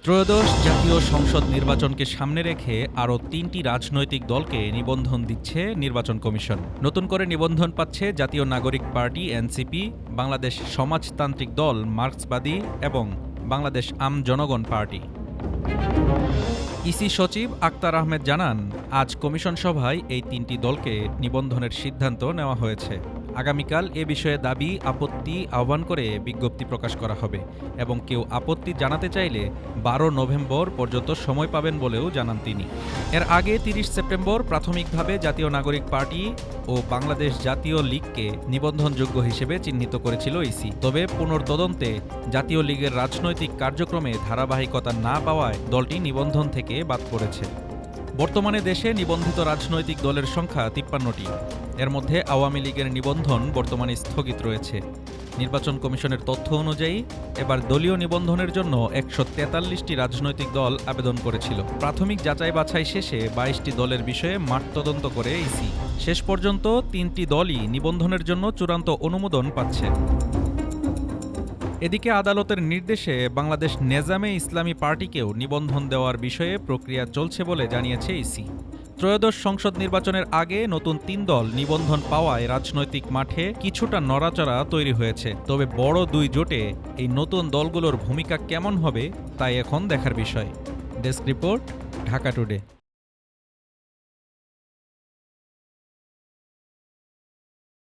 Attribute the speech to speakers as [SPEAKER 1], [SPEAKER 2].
[SPEAKER 1] ত্রয়োদশ জাতীয় সংসদ নির্বাচনকে সামনে রেখে আরও ৩টি রাজনৈতিক দলকে নিবন্ধন দিচ্ছে নির্বাচন কমিশন। নতুন করে নিবন্ধন পাচ্ছে জাতীয় নাগরিক পার্টি এনসিপি, বাংলাদেশ সমাজতান্ত্রিক দল মার্ক্সবাদী এবং বাংলাদেশ আম জনগণ পার্টি। ইসি সচিব আক্তার আহমেদ জানান, আজ কমিশন সভায় এই ৩টি দলকে নিবন্ধনের সিদ্ধান্ত নেওয়া হয়েছে। আগামীকাল এ বিষয়ে দাবি আপত্তি আহ্বান করে বিজ্ঞপ্তি প্রকাশ করা হবে এবং কেউ আপত্তি জানাতে চাইলে ১২ নভেম্বর পর্যন্ত সময় পাবেন বলেও জানান তিনি। এর আগে ৩০ সেপ্টেম্বর প্রাথমিকভাবে জাতীয় নাগরিক পার্টি ও বাংলাদেশ জাতীয় লীগকে নিবন্ধনযোগ্য হিসেবে চিহ্নিত করেছিল ইসি। তবে পুনর্তদন্তে জাতীয় লীগের রাজনৈতিক কার্যক্রমে ধারাবাহিকতা না পাওয়ায় দলটি নিবন্ধন থেকে বাদ পড়েছে। বর্তমানে দেশে নিবন্ধিত রাজনৈতিক দলের সংখ্যা ৫৩টি। এর মধ্যে আওয়ামী লীগের নিবন্ধন বর্তমানে স্থগিত রয়েছে। নির্বাচন কমিশনের তথ্য অনুযায়ী এবার দলীয় নিবন্ধনের জন্য ১৪৩টি রাজনৈতিক দল আবেদন করেছিল। প্রাথমিক যাচাই বাছাই শেষে ২২টি দলের বিষয়ে মাঠ তদন্ত করে ইসি। শেষ পর্যন্ত ৩টি দলই নিবন্ধনের জন্য চূড়ান্ত অনুমোদন পাচ্ছে। এদিকে আদালতের নির্দেশে বাংলাদেশ নেজামে ইসলামী পার্টিকেও নিবন্ধন দেওয়ার বিষয়ে প্রক্রিয়া চলছে বলে জানিয়েছে ইসি। ত্রয়োদশ সংসদ নির্বাচনের আগে নতুন ৩ দল নিবন্ধন পাওয়ায় রাজনৈতিক মাঠে কিছুটা নড়াচড়া তৈরি হয়েছে। তবে বড় ২ জোটে এই নতুন দলগুলোর ভূমিকা কেমন হবে তাই এখন দেখার বিষয়। Desk report, Dhaka today.